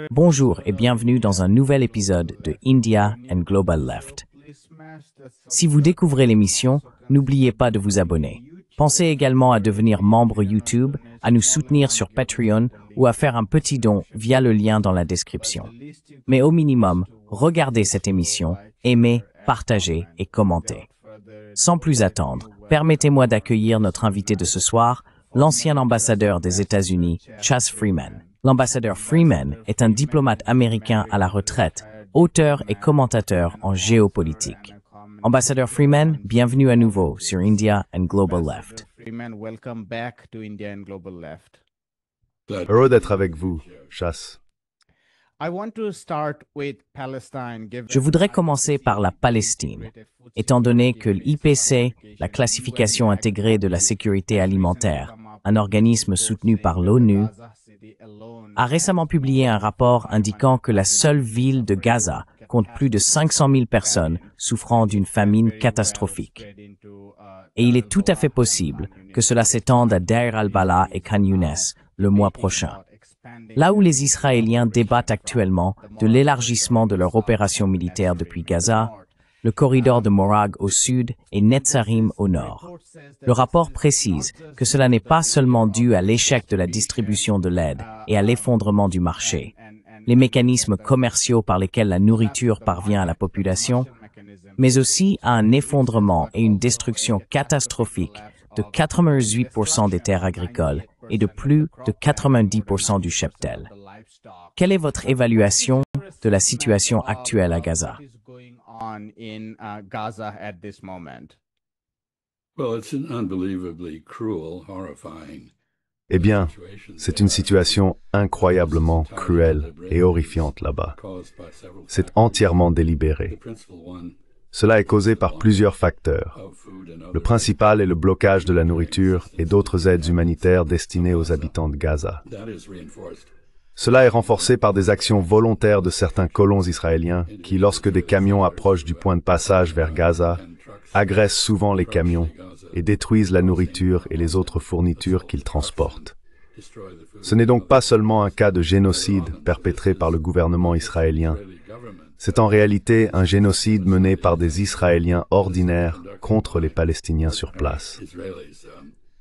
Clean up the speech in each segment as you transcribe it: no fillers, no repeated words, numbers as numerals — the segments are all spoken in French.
Bonjour et bienvenue dans un nouvel épisode de India and Global Left. Si vous découvrez l'émission, n'oubliez pas de vous abonner. Pensez également à devenir membre YouTube, à nous soutenir sur Patreon ou à faire un petit don via le lien dans la description. Mais au minimum, regardez cette émission, aimez, partagez et commentez. Sans plus attendre, permettez-moi d'accueillir notre invité de ce soir, l'ancien ambassadeur des États-Unis, Chas Freeman. L'ambassadeur Freeman est un diplomate américain à la retraite, auteur et commentateur en géopolitique. Ambassadeur Freeman, bienvenue à nouveau sur India and Global Left. Heureux d'être avec vous, Chas. Je voudrais commencer par la Palestine, étant donné que l'IPC, la classification intégrée de la sécurité alimentaire, un organisme soutenu par l'ONU, a récemment publié un rapport indiquant que la seule ville de Gaza compte plus de 500 000 personnes souffrant d'une famine catastrophique. Et il est tout à fait possible que cela s'étende à Deir al-Balah et Khan Younes le mois prochain. Là où les Israéliens débattent actuellement de l'élargissement de leur opération militaire depuis Gaza, le corridor de Morag au sud et Netzarim au nord. Le rapport précise que cela n'est pas seulement dû à l'échec de la distribution de l'aide et à l'effondrement du marché, les mécanismes commerciaux par lesquels la nourriture parvient à la population, mais aussi à un effondrement et une destruction catastrophique de 88% des terres agricoles et de plus de 90% du cheptel. Quelle est votre évaluation de la situation actuelle à Gaza? Eh bien, c'est une situation incroyablement cruelle et horrifiante là-bas. C'est entièrement délibéré. Cela est causé par plusieurs facteurs. Le principal est le blocage de la nourriture et d'autres aides humanitaires destinées aux habitants de Gaza. Cela est renforcé par des actions volontaires de certains colons israéliens qui, lorsque des camions approchent du point de passage vers Gaza, agressent souvent les camions et détruisent la nourriture et les autres fournitures qu'ils transportent. Ce n'est donc pas seulement un cas de génocide perpétré par le gouvernement israélien. C'est en réalité un génocide mené par des Israéliens ordinaires contre les Palestiniens sur place.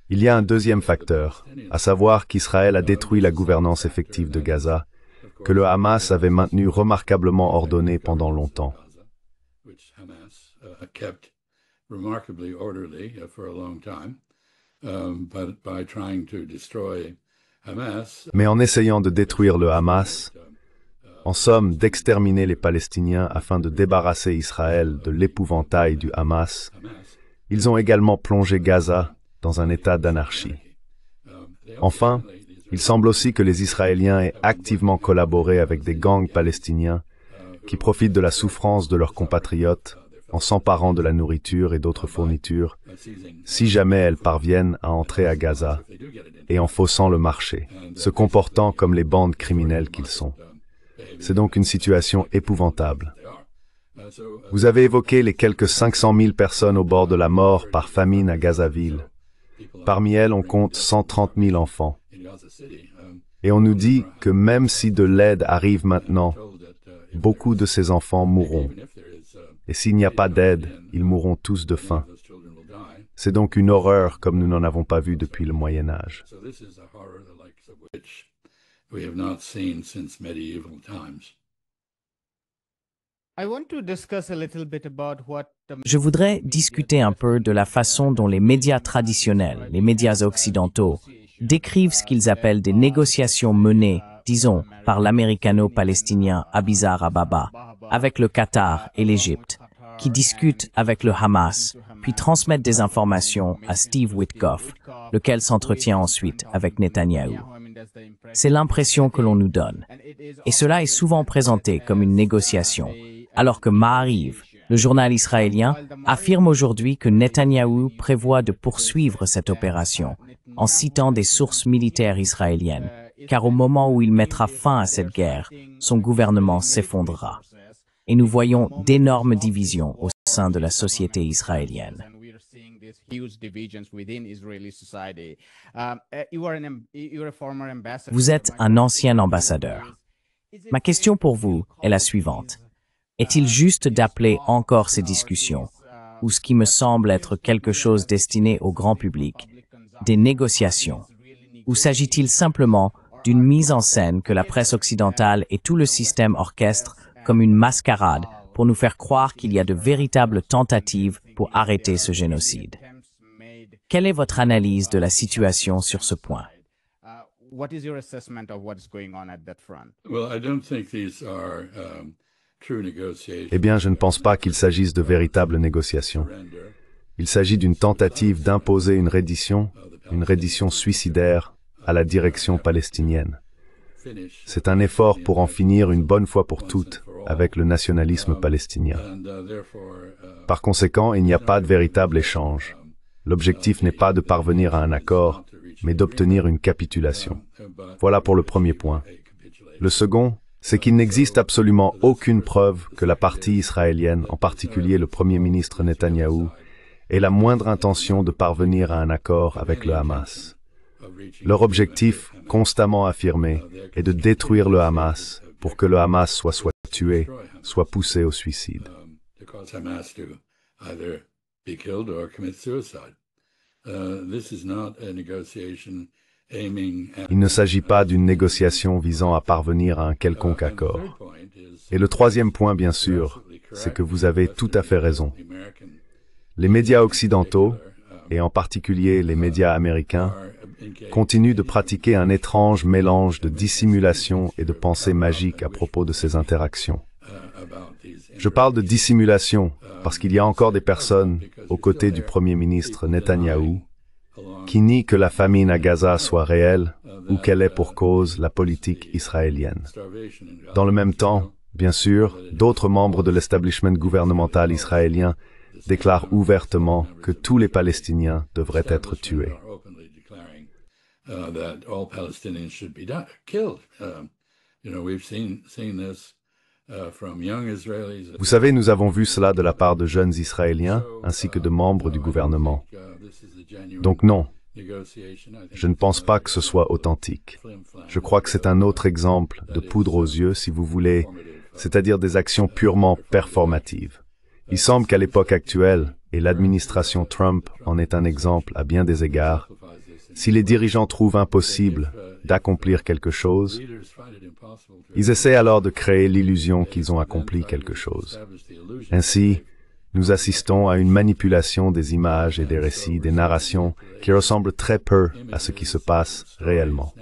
Il y a un deuxième facteur, à savoir qu'Israël a détruit la gouvernance effective de Gaza, que le Hamas avait maintenue remarquablement ordonnée pendant longtemps. Mais en essayant de détruire le Hamas, en somme d'exterminer les Palestiniens afin de débarrasser Israël de l'épouvantail du Hamas, ils ont également plongé Gaza dans un état d'anarchie. Enfin, il semble aussi que les Israéliens aient activement collaboré avec des gangs palestiniens qui profitent de la souffrance de leurs compatriotes en s'emparant de la nourriture et d'autres fournitures, si jamais elles parviennent à entrer à Gaza, et en faussant le marché, se comportant comme les bandes criminelles qu'ils sont. C'est donc une situation épouvantable. Vous avez évoqué les quelques 500 000 personnes au bord de la mort par famine à Gazaville. Parmi elles, on compte 130 000 enfants. Et on nous dit que même si de l'aide arrive maintenant, beaucoup de ces enfants mourront. Et s'il n'y a pas d'aide, ils mourront tous de faim. C'est donc une horreur comme nous n'en avons pas vu depuis le Moyen Âge. Je voudrais discuter un peu de la façon dont les médias traditionnels, les médias occidentaux, décrivent ce qu'ils appellent des négociations menées, disons, par l'américano-palestinien Abizar Ababa, avec le Qatar et l'Égypte, qui discutent avec le Hamas, puis transmettent des informations à Steve Witkoff, lequel s'entretient ensuite avec Netanyahou. C'est l'impression que l'on nous donne. Et cela est souvent présenté comme une négociation, alors que Ma'ariv, le journal israélien, affirme aujourd'hui que Netanyahou prévoit de poursuivre cette opération, en citant des sources militaires israéliennes, car au moment où il mettra fin à cette guerre, son gouvernement s'effondrera. Et nous voyons d'énormes divisions au sein de la société israélienne. Vous êtes un ancien ambassadeur. Ma question pour vous est la suivante. Est-il juste d'appeler encore ces discussions, ou ce qui me semble être quelque chose destiné au grand public, des négociations, ou s'agit-il simplement d'une mise en scène que la presse occidentale et tout le système orchestrent comme une mascarade pour nous faire croire qu'il y a de véritables tentatives pour arrêter ce génocide? Quelle est votre analyse de la situation sur ce point? Eh bien, je ne pense pas qu'il s'agisse de véritables négociations. Il s'agit d'une tentative d'imposer une reddition suicidaire à la direction palestinienne. C'est un effort pour en finir une bonne fois pour toutes avec le nationalisme palestinien. Par conséquent, il n'y a pas de véritable échange. L'objectif n'est pas de parvenir à un accord, mais d'obtenir une capitulation. Voilà pour le premier point. Le second, c'est qu'il n'existe absolument aucune preuve que la partie israélienne, en particulier le Premier ministre Netanyahou, ait la moindre intention de parvenir à un accord avec le Hamas. Leur objectif, constamment affirmé, est de détruire le Hamas pour que le Hamas soit tué, soit poussé au suicide. Il ne s'agit pas d'une négociation visant à parvenir à un quelconque accord. Et le troisième point, bien sûr, c'est que vous avez tout à fait raison. Les médias occidentaux, et en particulier les médias américains, continuent de pratiquer un étrange mélange de dissimulation et de pensée magique à propos de ces interactions. Je parle de dissimulation parce qu'il y a encore des personnes, aux côtés du Premier ministre Netanyahou, qui nient que la famine à Gaza soit réelle ou qu'elle ait pour cause la politique israélienne. Dans le même temps, bien sûr, d'autres membres de l'establishment gouvernemental israélien déclarent ouvertement que tous les Palestiniens devraient être tués. Vous savez, nous avons vu cela de la part de jeunes Israéliens ainsi que de membres du gouvernement. Donc non, je ne pense pas que ce soit authentique. Je crois que c'est un autre exemple de poudre aux yeux, si vous voulez, c'est-à-dire des actions purement performatives. Il semble qu'à l'époque actuelle, et l'administration Trump en est un exemple à bien des égards, si les dirigeants trouvent impossible d'accomplir quelque chose, ils essaient alors de créer l'illusion qu'ils ont accompli quelque chose. Ainsi, nous assistons à une manipulation des images et des récits, des narrations qui ressemblent très peu à ce qui se passe réellement.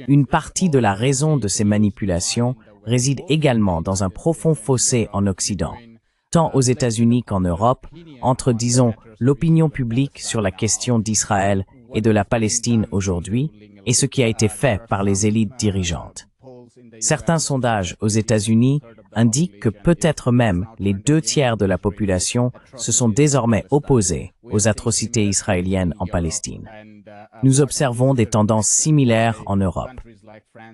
Une partie de la raison de ces manipulations réside également dans un profond fossé en Occident, tant aux États-Unis qu'en Europe, entre, disons, l'opinion publique sur la question d'Israël et de la Palestine aujourd'hui, et ce qui a été fait par les élites dirigeantes. Certains sondages aux États-Unis indiquent que peut-être même les 2/3 de la population se sont désormais opposés aux atrocités israéliennes en Palestine. Nous observons des tendances similaires en Europe.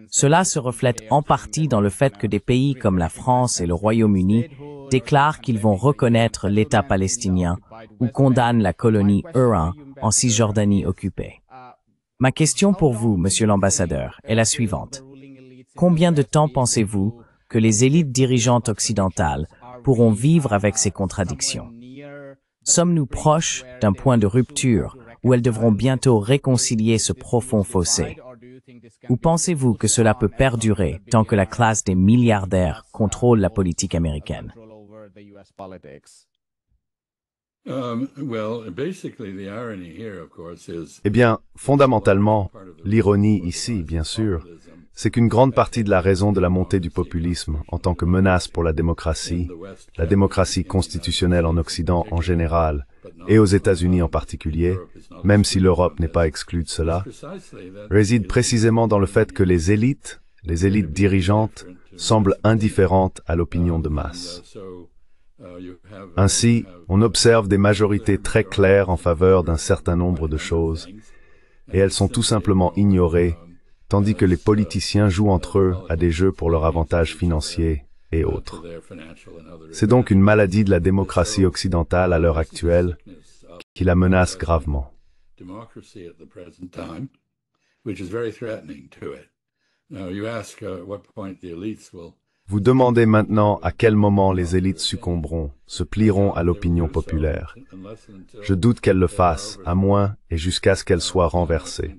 Cela se reflète en partie dans le fait que des pays comme la France et le Royaume-Uni déclarent qu'ils vont reconnaître l'État palestinien ou condamnent la colonie Huron en Cisjordanie occupée. Ma question pour vous, monsieur l'ambassadeur, est la suivante. Combien de temps pensez-vous que les élites dirigeantes occidentales pourront vivre avec ces contradictions? Sommes-nous proches d'un point de rupture où elles devront bientôt réconcilier ce profond fossé? Ou pensez-vous que cela peut perdurer tant que la classe des milliardaires contrôle la politique américaine? Eh bien, fondamentalement, l'ironie ici, bien sûr, c'est qu'une grande partie de la raison de la montée du populisme en tant que menace pour la démocratie constitutionnelle en Occident en général, et aux États-Unis en particulier, même si l'Europe n'est pas exclue de cela, réside précisément dans le fait que les élites dirigeantes, semblent indifférentes à l'opinion de masse. Ainsi, on observe des majorités très claires en faveur d'un certain nombre de choses, et elles sont tout simplement ignorées, tandis que les politiciens jouent entre eux à des jeux pour leur avantage financier et autres. C'est donc une maladie de la démocratie occidentale à l'heure actuelle qui la menace gravement. Vous demandez maintenant à quel moment les élites succomberont, se plieront à l'opinion populaire. Je doute qu'elles le fassent, à moins et jusqu'à ce qu'elles soient renversées.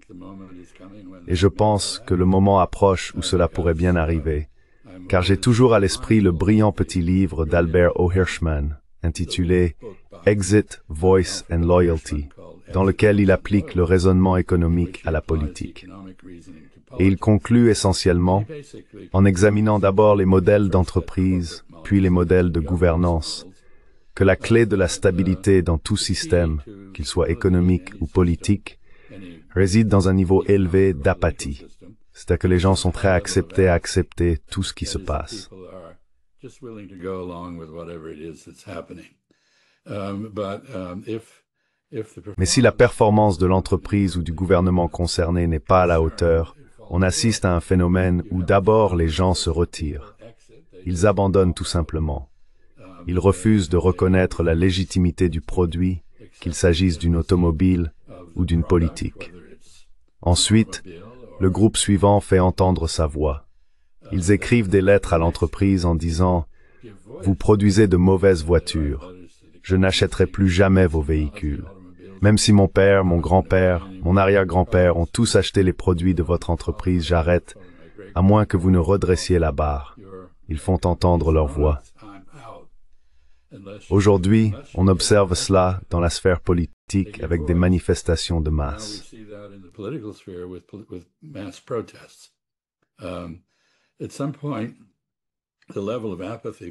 Et je pense que le moment approche où cela pourrait bien arriver, car j'ai toujours à l'esprit le brillant petit livre d'Albert O. Hirschman, intitulé « Exit, Voice and Loyalty », dans lequel il applique le raisonnement économique à la politique. Et il conclut essentiellement en examinant d'abord les modèles d'entreprise, puis les modèles de gouvernance, que la clé de la stabilité dans tout système, qu'il soit économique ou politique, réside dans un niveau élevé d'apathie. C'est-à-dire que les gens sont prêts à accepter tout ce qui se passe. Mais si la performance de l'entreprise ou du gouvernement concerné n'est pas à la hauteur, on assiste à un phénomène où d'abord les gens se retirent. Ils abandonnent tout simplement. Ils refusent de reconnaître la légitimité du produit, qu'il s'agisse d'une automobile ou d'une politique. Ensuite, le groupe suivant fait entendre sa voix. Ils écrivent des lettres à l'entreprise en disant « Vous produisez de mauvaises voitures. Je n'achèterai plus jamais vos véhicules. Même si mon père, mon grand-père, mon arrière-grand-père ont tous acheté les produits de votre entreprise, j'arrête, à moins que vous ne redressiez la barre. » Ils font entendre leur voix. Aujourd'hui, on observe cela dans la sphère politique avec des manifestations de masse.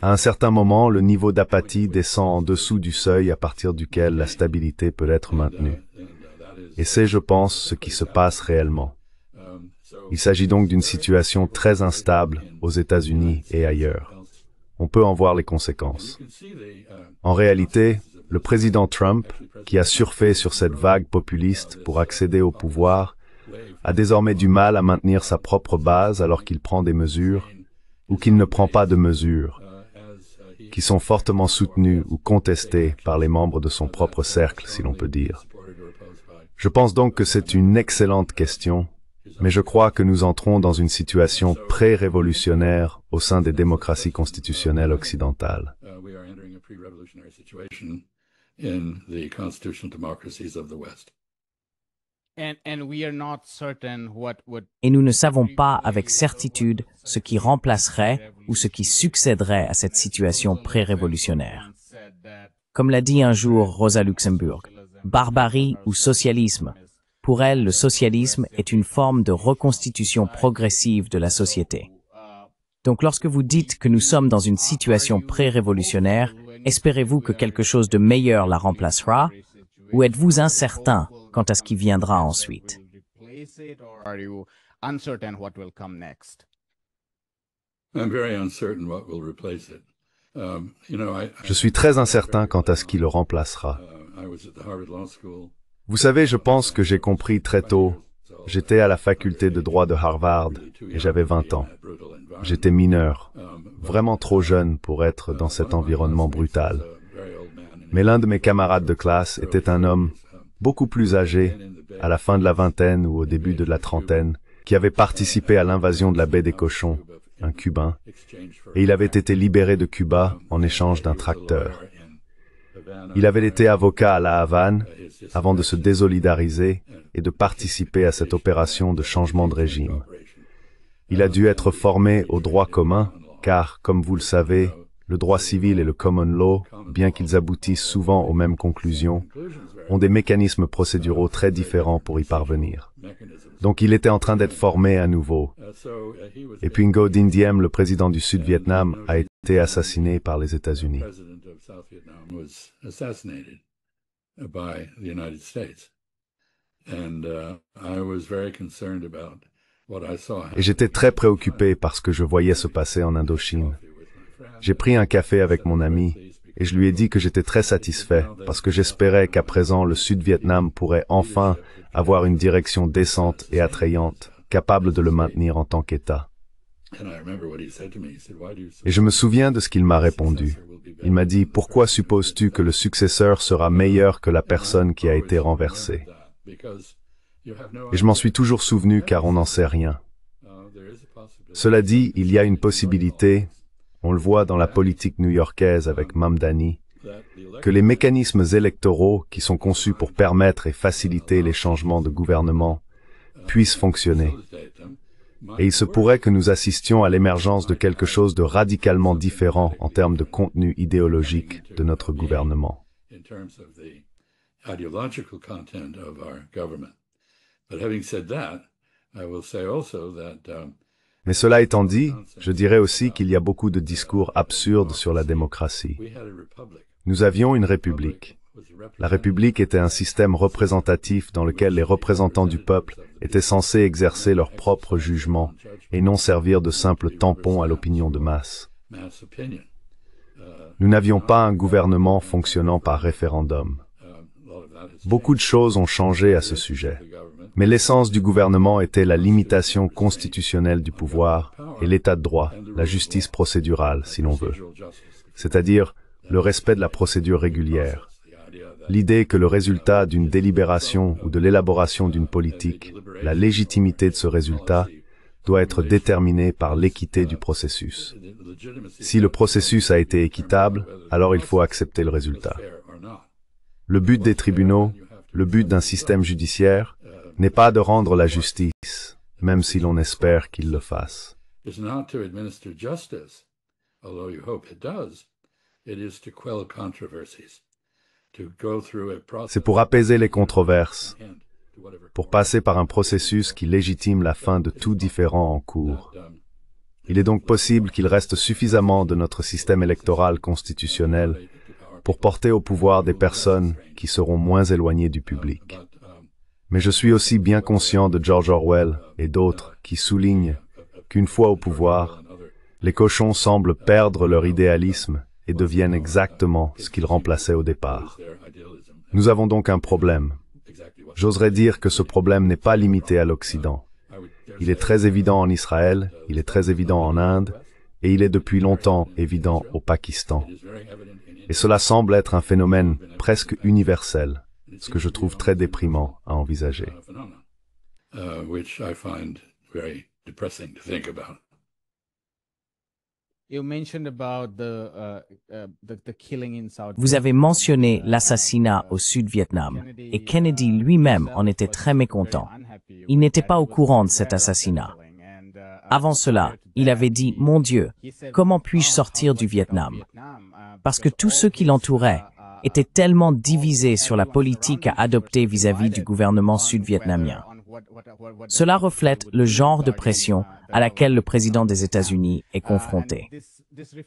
À un certain moment, le niveau d'apathie descend en dessous du seuil à partir duquel la stabilité peut être maintenue. Et c'est, je pense, ce qui se passe réellement. Il s'agit donc d'une situation très instable aux États-Unis et ailleurs. On peut en voir les conséquences. En réalité, le président Trump, qui a surfé sur cette vague populiste pour accéder au pouvoir, a désormais du mal à maintenir sa propre base alors qu'il prend des mesures, ou qu'il ne prend pas de mesures, qui sont fortement soutenues ou contestées par les membres de son propre cercle, si l'on peut dire. Je pense donc que c'est une excellente question, mais je crois que nous entrons dans une situation pré-révolutionnaire au sein des démocraties constitutionnelles occidentales. Et nous ne savons pas avec certitude ce qui remplacerait ou ce qui succéderait à cette situation pré-révolutionnaire. Comme l'a dit un jour Rosa Luxemburg, barbarie ou socialisme. Pour elle, le socialisme est une forme de reconstitution progressive de la société. Donc lorsque vous dites que nous sommes dans une situation pré-révolutionnaire, espérez-vous que quelque chose de meilleur la remplacera, ou êtes-vous incertain quant à ce qui viendra ensuite? Je suis très incertain quant à ce qui le remplacera. Vous savez, je pense que j'ai compris très tôt. J'étais à la faculté de droit de Harvard et j'avais 20 ans. J'étais mineur, vraiment trop jeune pour être dans cet environnement brutal. Mais l'un de mes camarades de classe était un homme beaucoup plus âgé, à la fin de la vingtaine ou au début de la trentaine, qui avait participé à l'invasion de la baie des Cochons, un Cubain, et il avait été libéré de Cuba en échange d'un tracteur. Il avait été avocat à La Havane avant de se désolidariser et de participer à cette opération de changement de régime. Il a dû être formé au droit commun, car, comme vous le savez, le droit civil et le common law, bien qu'ils aboutissent souvent aux mêmes conclusions, ont des mécanismes procéduraux très différents pour y parvenir. Donc il était en train d'être formé à nouveau. Et puis Ngo Dinh Diem, le président du Sud-Vietnam, a été assassiné par les États-Unis. Et j'étais très préoccupé par ce que je voyais se passer en Indochine. J'ai pris un café avec mon ami et je lui ai dit que j'étais très satisfait parce que j'espérais qu'à présent le Sud-Vietnam pourrait enfin avoir une direction décente et attrayante capable de le maintenir en tant qu'État. Et je me souviens de ce qu'il m'a répondu. Il m'a dit, « Pourquoi supposes-tu que le successeur sera meilleur que la personne qui a été renversée ?» Et je m'en suis toujours souvenu car on n'en sait rien. Cela dit, il y a une possibilité, on le voit dans la politique new-yorkaise avec Mamdani, que les mécanismes électoraux qui sont conçus pour permettre et faciliter les changements de gouvernement puissent fonctionner. Et il se pourrait que nous assistions à l'émergence de quelque chose de radicalement différent en termes de contenu idéologique de notre gouvernement. Mais cela étant dit, je dirais aussi qu'il y a beaucoup de discours absurdes sur la démocratie. Nous avions une république. La République était un système représentatif dans lequel les représentants du peuple étaient censés exercer leur propre jugement et non servir de simples tampons à l'opinion de masse. Nous n'avions pas un gouvernement fonctionnant par référendum. Beaucoup de choses ont changé à ce sujet, mais l'essence du gouvernement était la limitation constitutionnelle du pouvoir et l'état de droit, la justice procédurale, si l'on veut, c'est-à-dire le respect de la procédure régulière. L'idée que le résultat d'une délibération ou de l'élaboration d'une politique, la légitimité de ce résultat, doit être déterminée par l'équité du processus. Si le processus a été équitable, alors il faut accepter le résultat. Le but des tribunaux, le but d'un système judiciaire, n'est pas de rendre la justice, même si l'on espère qu'il le fasse. C'est pour apaiser les controverses, pour passer par un processus qui légitime la fin de tout différend en cours. Il est donc possible qu'il reste suffisamment de notre système électoral constitutionnel pour porter au pouvoir des personnes qui seront moins éloignées du public. Mais je suis aussi bien conscient de George Orwell et d'autres qui soulignent qu'une fois au pouvoir, les cochons semblent perdre leur idéalisme et deviennent exactement ce qu'ils remplaçaient au départ. Nous avons donc un problème. J'oserais dire que ce problème n'est pas limité à l'Occident. Il est très évident en Israël, il est très évident en Inde, et il est depuis longtemps évident au Pakistan. Et cela semble être un phénomène presque universel, ce que je trouve très déprimant à envisager. Vous avez mentionné l'assassinat au Sud-Vietnam, et Kennedy lui-même en était très mécontent. Il n'était pas au courant de cet assassinat. Avant cela, il avait dit « Mon Dieu, comment puis-je sortir du Vietnam ?» Parce que tous ceux qui l'entouraient étaient tellement divisés sur la politique à adopter vis-à-vis du gouvernement sud-vietnamien. Cela reflète le genre de pression à laquelle le président des États-Unis est confronté.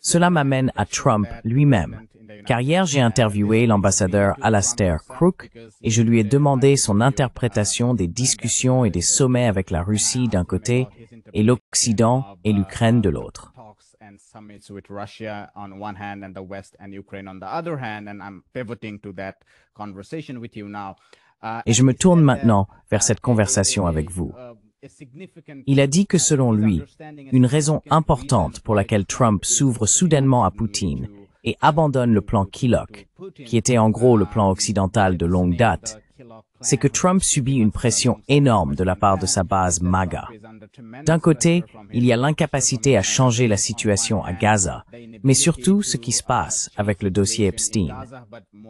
Cela m'amène à Trump lui-même, car hier j'ai interviewé l'ambassadeur Alastair Crooke et je lui ai demandé son interprétation des discussions et des sommets avec la Russie d'un côté et l'Occident et l'Ukraine de l'autre. Et je me tourne maintenant vers cette conversation avec vous. Il a dit que selon lui, une raison importante pour laquelle Trump s'ouvre soudainement à Poutine et abandonne le plan Kilok, qui était en gros le plan occidental de longue date, c'est que Trump subit une pression énorme de la part de sa base MAGA. D'un côté, il y a l'incapacité à changer la situation à Gaza, mais surtout ce qui se passe avec le dossier Epstein.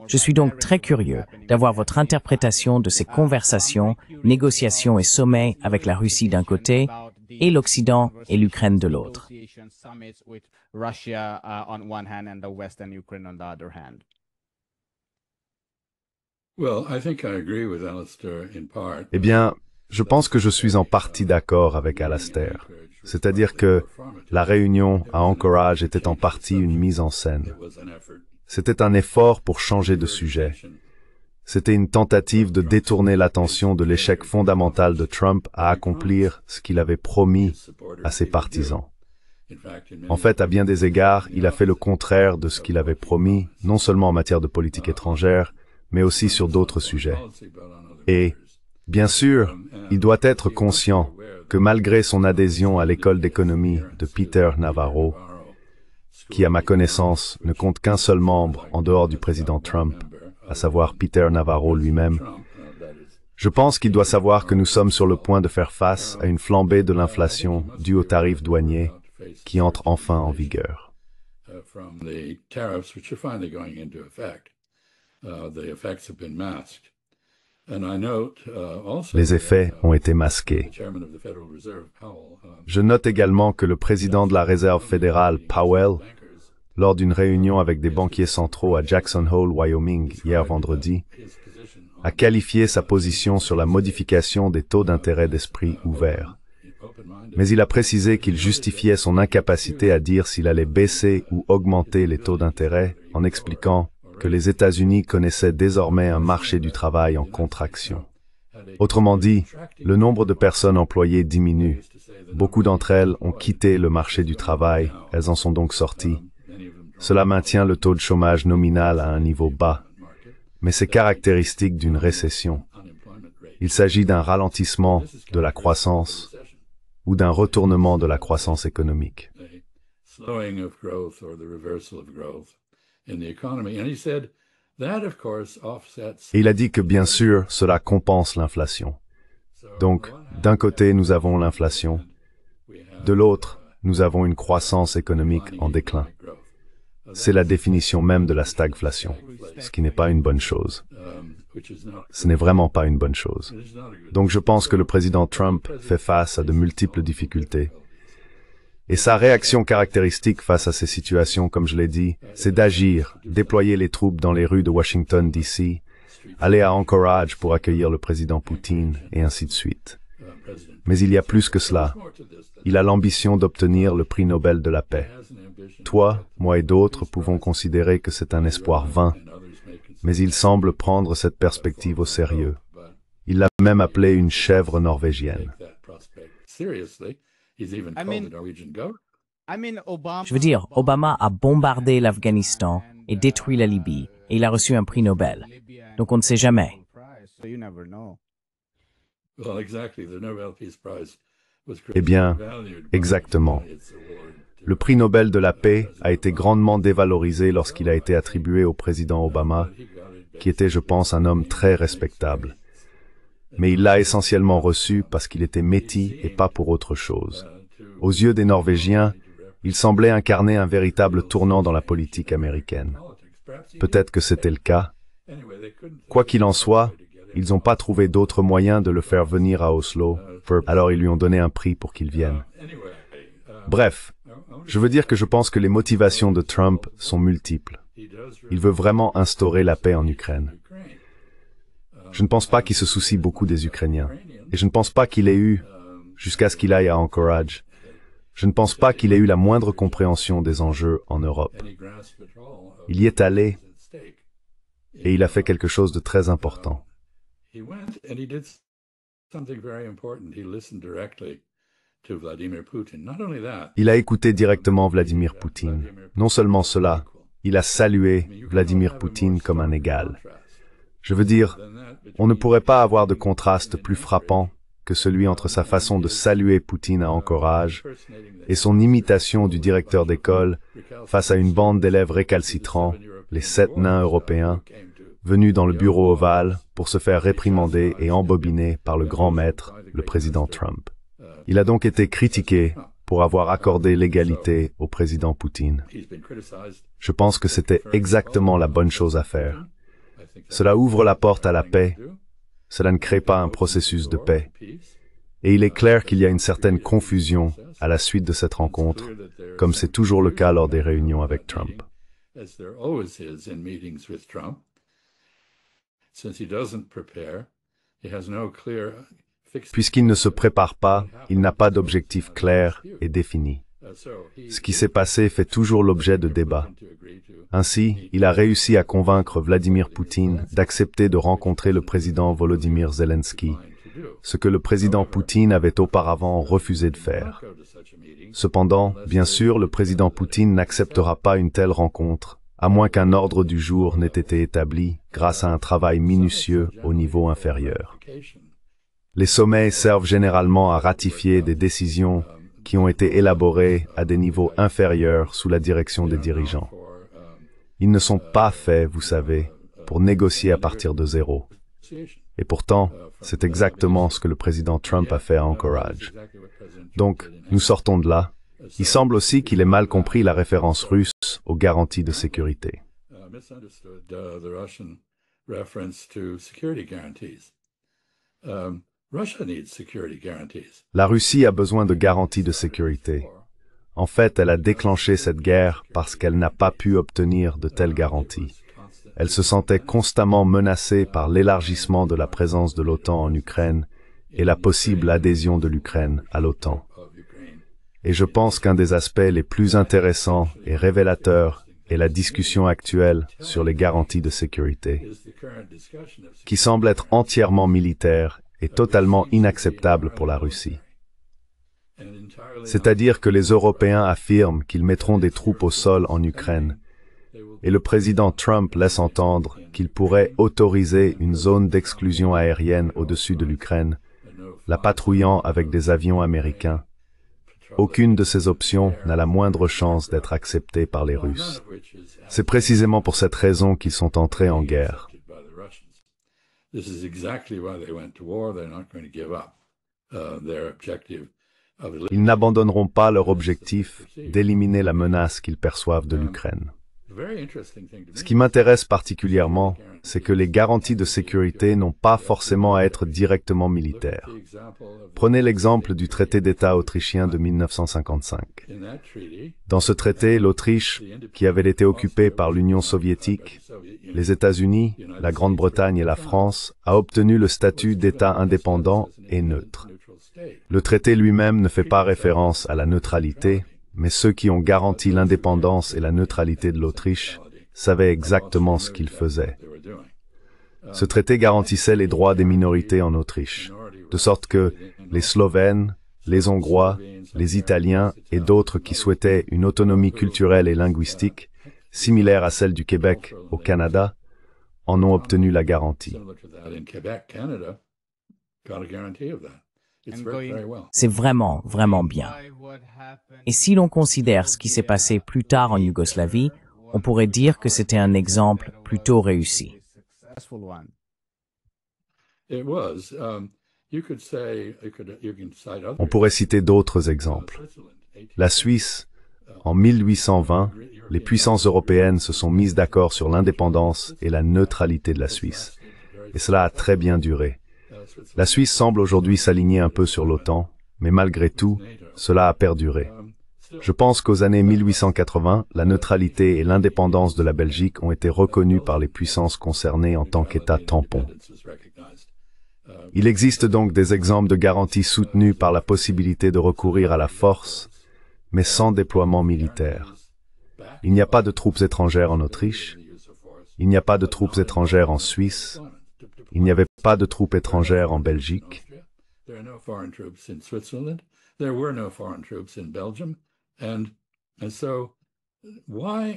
Je suis donc très curieux d'avoir votre interprétation de ces conversations, négociations et sommets avec la Russie d'un côté et l'Occident et l'Ukraine de l'autre. Eh bien, je pense que je suis en partie d'accord avec Alastair. C'est-à-dire que la réunion à Anchorage était en partie une mise en scène. C'était un effort pour changer de sujet. C'était une tentative de détourner l'attention de l'échec fondamental de Trump à accomplir ce qu'il avait promis à ses partisans. En fait, à bien des égards, il a fait le contraire de ce qu'il avait promis, non seulement en matière de politique étrangère, mais aussi sur d'autres sujets. Et, Bien sûr, il doit être conscient que malgré son adhésion à l'école d'économie de Peter Navarro, qui à ma connaissance ne compte qu'un seul membre en dehors du président Trump, à savoir Peter Navarro lui-même, je pense qu'il doit savoir que nous sommes sur le point de faire face à une flambée de l'inflation due aux tarifs douaniers qui entrent enfin en vigueur. Les effets ont été masqués. Je note également que le président de la Réserve fédérale, Powell, lors d'une réunion avec des banquiers centraux à Jackson Hole, Wyoming, hier vendredi, a qualifié sa position sur la modification des taux d'intérêt d'esprit ouvert. Mais il a précisé qu'il justifiait son incapacité à dire s'il allait baisser ou augmenter les taux d'intérêt en expliquant que les États-Unis connaissaient désormais un marché du travail en contraction. Autrement dit, le nombre de personnes employées diminue. Beaucoup d'entre elles ont quitté le marché du travail, elles en sont donc sorties. Cela maintient le taux de chômage nominal à un niveau bas, mais c'est caractéristique d'une récession. Il s'agit d'un ralentissement de la croissance ou d'un retournement de la croissance économique. Et il a dit que bien sûr, cela compense l'inflation. Donc, d'un côté, nous avons l'inflation, de l'autre, nous avons une croissance économique en déclin. C'est la définition même de la stagflation, ce qui n'est pas une bonne chose. Ce n'est vraiment pas une bonne chose. Donc je pense que le président Trump fait face à de multiples difficultés. Et sa réaction caractéristique face à ces situations, comme je l'ai dit, c'est d'agir, déployer les troupes dans les rues de Washington, D.C., aller à Anchorage pour accueillir le président Poutine, et ainsi de suite. Mais il y a plus que cela. Il a l'ambition d'obtenir le prix Nobel de la paix. Toi, moi et d'autres pouvons considérer que c'est un espoir vain, mais il semble prendre cette perspective au sérieux. Il l'a même appelée une chèvre norvégienne. Je veux dire, Obama a bombardé l'Afghanistan et détruit la Libye, et il a reçu un prix Nobel. Donc on ne sait jamais. Eh bien, exactement. Le prix Nobel de la paix a été grandement dévalorisé lorsqu'il a été attribué au président Obama, qui était, je pense, un homme très respectable. Mais il l'a essentiellement reçu parce qu'il était métis et pas pour autre chose. Aux yeux des Norvégiens, il semblait incarner un véritable tournant dans la politique américaine. Peut-être que c'était le cas. Quoi qu'il en soit, ils n'ont pas trouvé d'autre moyen de le faire venir à Oslo, alors ils lui ont donné un prix pour qu'il vienne. Bref, je veux dire que je pense que les motivations de Trump sont multiples. Il veut vraiment instaurer la paix en Ukraine. Je ne pense pas qu'il se soucie beaucoup des Ukrainiens. Et je ne pense pas qu'il ait eu, jusqu'à ce qu'il aille à Anchorage, je ne pense pas qu'il ait eu la moindre compréhension des enjeux en Europe. Il y est allé, et il a fait quelque chose de très important. Il a écouté directement Vladimir Poutine. Non seulement cela, il a salué Vladimir Poutine comme un égal. Je veux dire, on ne pourrait pas avoir de contraste plus frappant que celui entre sa façon de saluer Poutine à Anchorage et son imitation du directeur d'école face à une bande d'élèves récalcitrants, les 7 nains européens, venus dans le bureau ovale pour se faire réprimander et embobiner par le grand maître, le président Trump. Il a donc été critiqué pour avoir accordé l'égalité au président Poutine. Je pense que c'était exactement la bonne chose à faire. Cela ouvre la porte à la paix. Cela ne crée pas un processus de paix. Et il est clair qu'il y a une certaine confusion à la suite de cette rencontre, comme c'est toujours le cas lors des réunions avec Trump. Puisqu'il ne se prépare pas, il n'a pas d'objectif clair et défini. Ce qui s'est passé fait toujours l'objet de débats. Ainsi, il a réussi à convaincre Vladimir Poutine d'accepter de rencontrer le président Volodymyr Zelensky, ce que le président Poutine avait auparavant refusé de faire. Cependant, bien sûr, le président Poutine n'acceptera pas une telle rencontre, à moins qu'un ordre du jour n'ait été établi grâce à un travail minutieux au niveau inférieur. Les sommets servent généralement à ratifier des décisions qui ont été élaborées à des niveaux inférieurs sous la direction des dirigeants. Ils ne sont pas faits, vous savez, pour négocier à partir de zéro. Et pourtant, c'est exactement ce que le président Trump a fait à Anchorage. Donc, nous sortons de là. Il semble aussi qu'il ait mal compris la référence russe aux garanties de sécurité. La Russie a besoin de garanties de sécurité. En fait, elle a déclenché cette guerre parce qu'elle n'a pas pu obtenir de telles garanties. Elle se sentait constamment menacée par l'élargissement de la présence de l'OTAN en Ukraine et la possible adhésion de l'Ukraine à l'OTAN. Et je pense qu'un des aspects les plus intéressants et révélateurs est la discussion actuelle sur les garanties de sécurité, qui semble être entièrement militaire et totalement inacceptable pour la Russie. C'est-à-dire que les Européens affirment qu'ils mettront des troupes au sol en Ukraine, et le président Trump laisse entendre qu'il pourrait autoriser une zone d'exclusion aérienne au-dessus de l'Ukraine, la patrouillant avec des avions américains. Aucune de ces options n'a la moindre chance d'être acceptée par les Russes. C'est précisément pour cette raison qu'ils sont entrés en guerre. Ils n'abandonneront pas leur objectif d'éliminer la menace qu'ils perçoivent de l'Ukraine. Ce qui m'intéresse particulièrement, c'est que les garanties de sécurité n'ont pas forcément à être directement militaires. Prenez l'exemple du traité d'État autrichien de 1955. Dans ce traité, l'Autriche, qui avait été occupée par l'Union soviétique, les États-Unis, la Grande-Bretagne et la France, a obtenu le statut d'État indépendant et neutre. Le traité lui-même ne fait pas référence à la neutralité, mais ceux qui ont garanti l'indépendance et la neutralité de l'Autriche savaient exactement ce qu'ils faisaient. Ce traité garantissait les droits des minorités en Autriche, de sorte que les Slovènes, les Hongrois, les Italiens et d'autres qui souhaitaient une autonomie culturelle et linguistique, similaire à celle du Québec au Canada, en ont obtenu la garantie. C'est vraiment, vraiment bien. Et si l'on considère ce qui s'est passé plus tard en Yougoslavie, on pourrait dire que c'était un exemple plutôt réussi. On pourrait citer d'autres exemples. La Suisse, en 1820, les puissances européennes se sont mises d'accord sur l'indépendance et la neutralité de la Suisse. Et cela a très bien duré. La Suisse semble aujourd'hui s'aligner un peu sur l'OTAN, mais malgré tout, cela a perduré. Je pense qu'aux années 1880, la neutralité et l'indépendance de la Belgique ont été reconnues par les puissances concernées en tant qu'État tampon. Il existe donc des exemples de garanties soutenues par la possibilité de recourir à la force, mais sans déploiement militaire. Il n'y a pas de troupes étrangères en Autriche, il n'y a pas de troupes étrangères en Suisse, il n'y avait pas de troupes étrangères en Belgique.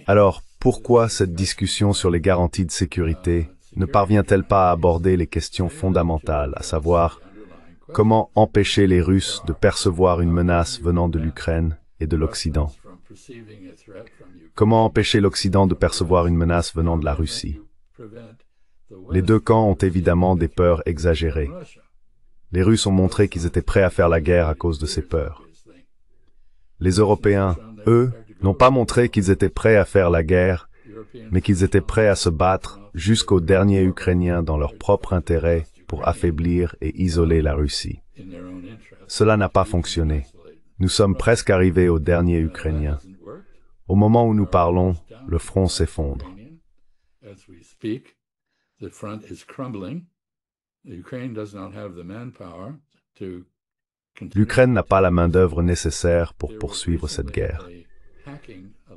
Alors, pourquoi cette discussion sur les garanties de sécurité ne parvient-elle pas à aborder les questions fondamentales, à savoir comment empêcher les Russes de percevoir une menace venant de l'Ukraine et de l'Occident? Comment empêcher l'Occident de percevoir une menace venant de la Russie? Les deux camps ont évidemment des peurs exagérées. Les Russes ont montré qu'ils étaient prêts à faire la guerre à cause de ces peurs. Les Européens, eux, n'ont pas montré qu'ils étaient prêts à faire la guerre, mais qu'ils étaient prêts à se battre jusqu'au dernier Ukrainien dans leur propre intérêt pour affaiblir et isoler la Russie. Cela n'a pas fonctionné. Nous sommes presque arrivés au dernier Ukrainien. Au moment où nous parlons, le front s'effondre. L'Ukraine n'a pas la main-d'œuvre nécessaire pour poursuivre cette guerre.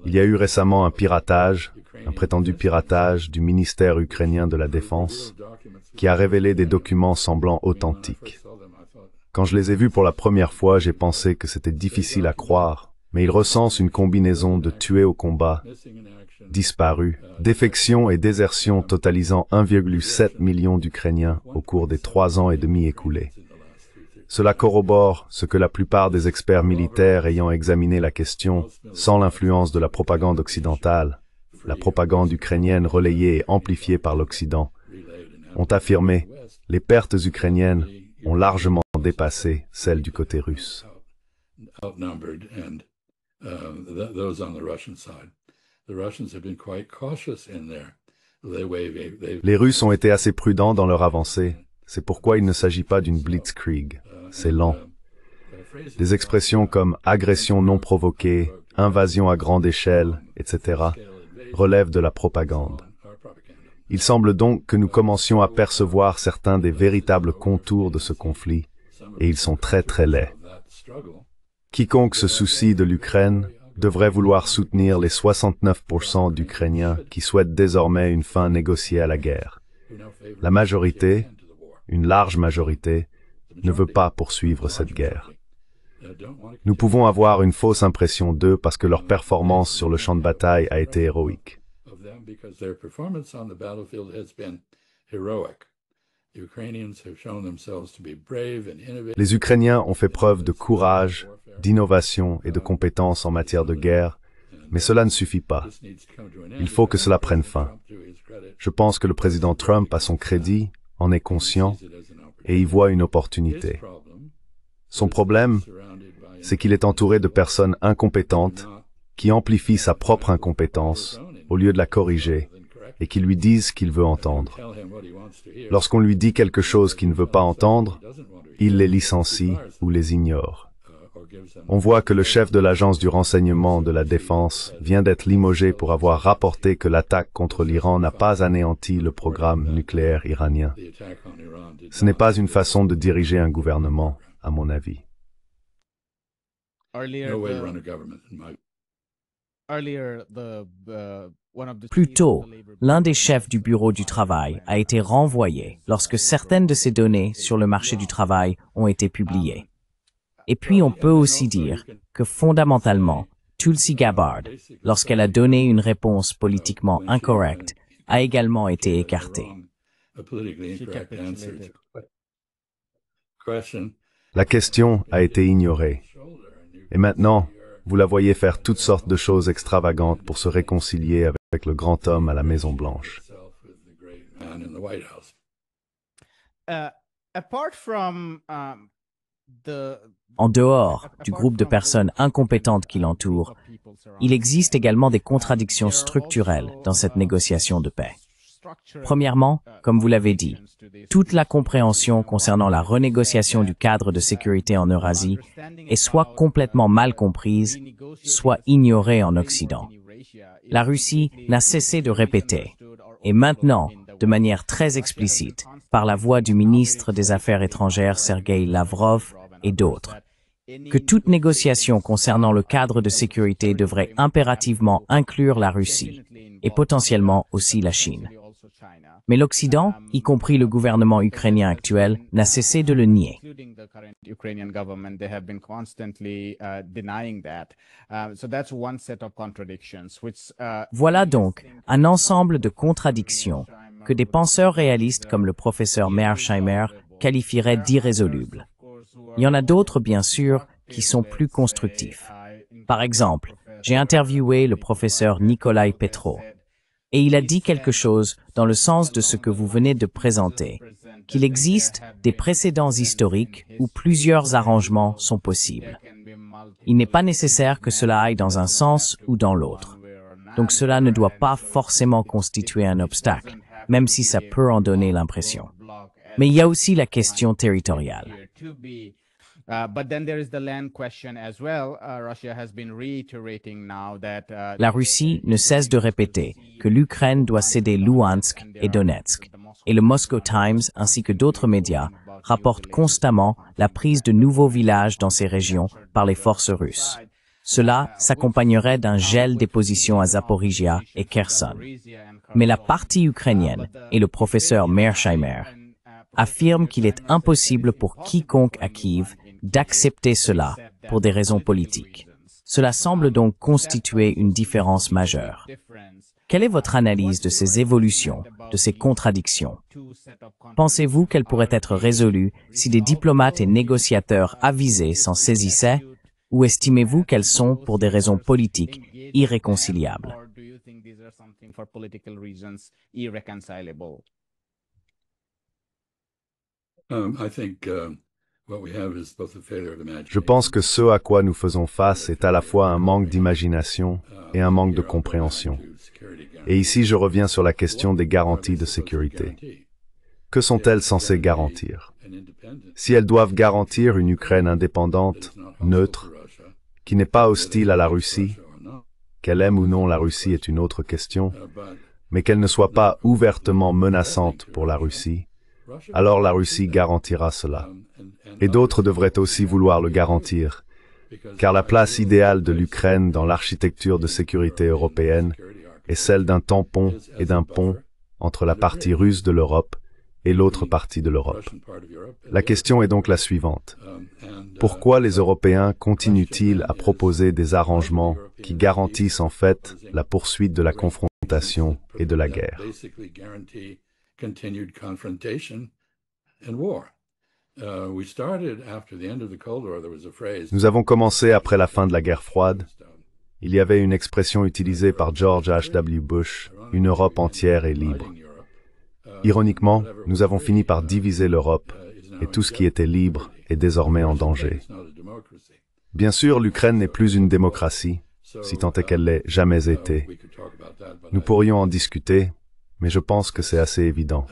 Il y a eu récemment un piratage, un prétendu piratage du ministère ukrainien de la Défense, qui a révélé des documents semblant authentiques. Quand je les ai vus pour la première fois, j'ai pensé que c'était difficile à croire, mais ils recensent une combinaison de tués au combat, disparus, défections et désertions totalisant 1,7 million d'Ukrainiens au cours des 3 ans et demi écoulés. Cela corrobore ce que la plupart des experts militaires ayant examiné la question, sans l'influence de la propagande occidentale, la propagande ukrainienne relayée et amplifiée par l'Occident, ont affirmé: les pertes ukrainiennes ont largement dépassé celles du côté russe. Les Russes ont été assez prudents dans leur avancée, c'est pourquoi il ne s'agit pas d'une blitzkrieg, c'est lent. Des expressions comme agression non provoquée, invasion à grande échelle, etc. relèvent de la propagande. Il semble donc que nous commencions à percevoir certains des véritables contours de ce conflit, et ils sont très très laids. Quiconque se soucie de l'Ukraine devrait vouloir soutenir les 69% d'Ukrainiens qui souhaitent désormais une fin négociée à la guerre. La majorité, une large majorité, ne veut pas poursuivre cette guerre. Nous pouvons avoir une fausse impression d'eux parce que leur performance sur le champ de bataille a été héroïque. Les Ukrainiens ont fait preuve de courage, d'innovation et de compétence en matière de guerre, mais cela ne suffit pas. Il faut que cela prenne fin. Je pense que le président Trump, à son crédit, en est conscient et y voit une opportunité. Son problème, c'est qu'il est entouré de personnes incompétentes qui amplifient sa propre incompétence au lieu de la corriger et qui lui disent ce qu'il veut entendre. Lorsqu'on lui dit quelque chose qu'il ne veut pas entendre, il les licencie ou les ignore. On voit que le chef de l'agence du renseignement de la défense vient d'être limogé pour avoir rapporté que l'attaque contre l'Iran n'a pas anéanti le programme nucléaire iranien. Ce n'est pas une façon de diriger un gouvernement, à mon avis. Plus tôt, l'un des chefs du bureau du travail a été renvoyé lorsque certaines de ses données sur le marché du travail ont été publiées. Et puis on peut aussi dire que fondamentalement, Tulsi Gabbard, lorsqu'elle a donné une réponse politiquement incorrecte, a également été écartée. La question a été ignorée. Et maintenant, vous la voyez faire toutes sortes de choses extravagantes pour se réconcilier avec le grand homme à la Maison-Blanche. En dehors du groupe de personnes incompétentes qui l'entourent, il existe également des contradictions structurelles dans cette négociation de paix. Premièrement, comme vous l'avez dit, toute la compréhension concernant la renégociation du cadre de sécurité en Eurasie est soit complètement mal comprise, soit ignorée en Occident. La Russie n'a cessé de répéter, et maintenant, de manière très explicite, par la voix du ministre des Affaires étrangères Sergueï Lavrov et d'autres, que toute négociation concernant le cadre de sécurité devrait impérativement inclure la Russie, et potentiellement aussi la Chine. Mais l'Occident, y compris le gouvernement ukrainien actuel, n'a cessé de le nier. Voilà donc un ensemble de contradictions que des penseurs réalistes comme le professeur Mearsheimer qualifieraient d'irrésolubles. Il y en a d'autres, bien sûr, qui sont plus constructifs. Par exemple, j'ai interviewé le professeur Nikolai Petro, et il a dit quelque chose dans le sens de ce que vous venez de présenter, qu'il existe des précédents historiques où plusieurs arrangements sont possibles. Il n'est pas nécessaire que cela aille dans un sens ou dans l'autre. Donc cela ne doit pas forcément constituer un obstacle, même si ça peut en donner l'impression. Mais il y a aussi la question territoriale. La Russie ne cesse de répéter que l'Ukraine doit céder Luhansk et Donetsk, et le Moscow Times ainsi que d'autres médias rapportent constamment la prise de nouveaux villages dans ces régions par les forces russes. Cela s'accompagnerait d'un gel des positions à Zaporizhia et Kherson. Mais la partie ukrainienne et le professeur Mearsheimer affirment qu'il est impossible pour quiconque à Kiev d'accepter cela pour des raisons politiques. Cela semble donc constituer une différence majeure. Quelle est votre analyse de ces évolutions, de ces contradictions? Pensez-vous qu'elles pourraient être résolues si des diplomates et négociateurs avisés s'en saisissaient, ou estimez-vous qu'elles sont, pour des raisons politiques, irréconciliables? Je pense que ce à quoi nous faisons face est à la fois un manque d'imagination et un manque de compréhension. Et ici, je reviens sur la question des garanties de sécurité. Que sont-elles censées garantir? Si elles doivent garantir une Ukraine indépendante, neutre, qui n'est pas hostile à la Russie, qu'elle aime ou non la Russie est une autre question, mais qu'elle ne soit pas ouvertement menaçante pour la Russie, alors la Russie garantira cela. Et d'autres devraient aussi vouloir le garantir, car la place idéale de l'Ukraine dans l'architecture de sécurité européenne est celle d'un tampon et d'un pont entre la partie russe de l'Europe et l'autre partie de l'Europe. La question est donc la suivante. Pourquoi les Européens continuent-ils à proposer des arrangements qui garantissent en fait la poursuite de la confrontation et de la guerre? Nous avons commencé après la fin de la guerre froide. Il y avait une expression utilisée par George H.W. Bush, une Europe entière et libre. Ironiquement, nous avons fini par diviser l'Europe, et tout ce qui était libre est désormais en danger. Bien sûr, l'Ukraine n'est plus une démocratie, si tant est qu'elle l'ait jamais été. Nous pourrions en discuter, mais je pense que c'est assez évident.